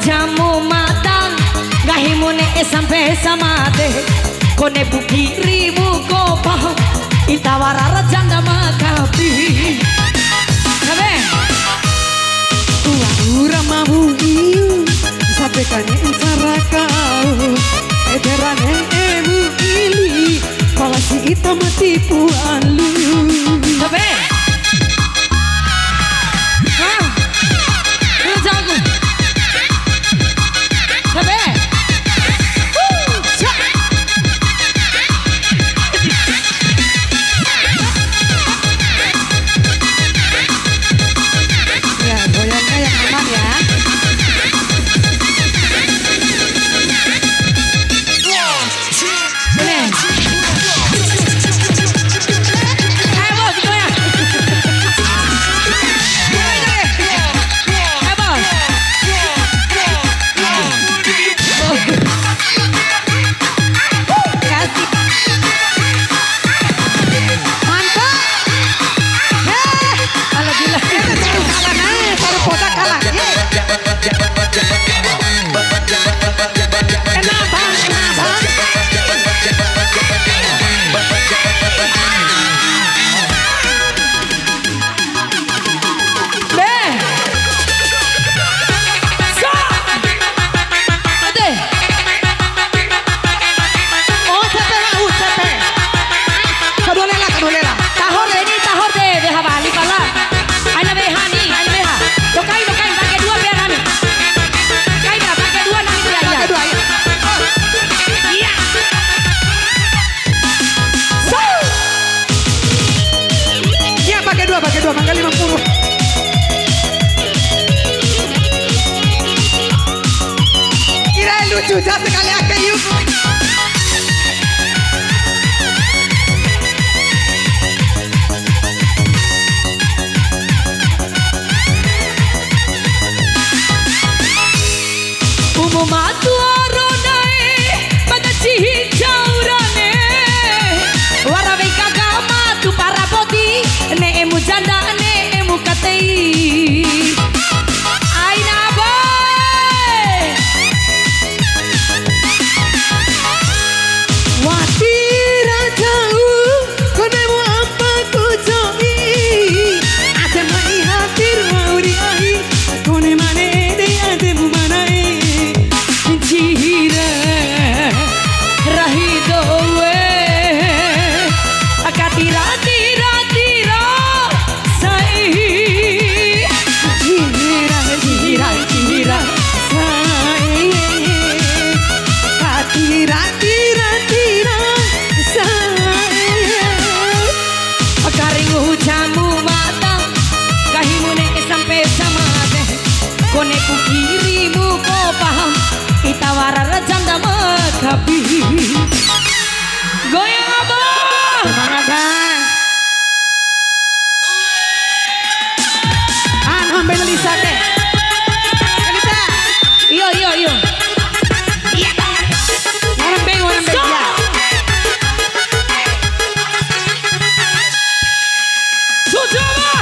jamu matang gahimune sampai samate kone bukiri buko paham itawara rajanda makapi kabe Ura mabui sampaikannya cara kau ederane emu ili palasi hitam tipuan lu kabe hah lu jago kabe ya goyangnya yang aman ya. Pakai dua mangga 50. Kira lucu jat sekali akan yuk. umum atuaro nae bagaci hijau rane warawe kagama tu para poti ne emu janda ne emu katei aina boy Wati rajau konemu apa kujoi ate mai hatir mauri ai kone mane de ate mu manai Cihira rahido we akatira tira tira sai Cihira cihira cihira sai Katira tira tira sai akaring jamu matang kahimune sampai samade kone kukirimu ko paham itawara rajanda makapi goyang abang semangat bang sampai Lisa deh Lisa iyo iyo iyo orang beng ya Sujama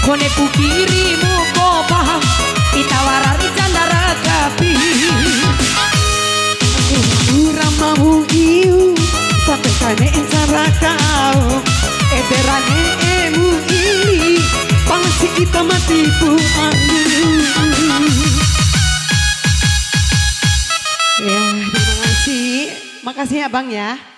kone kukirimu ko paham itawarari candara kapi Urang mau iu sampai kane encara kau berane emu ini pangsi kita mati pu ya terima kasih ya bang ya.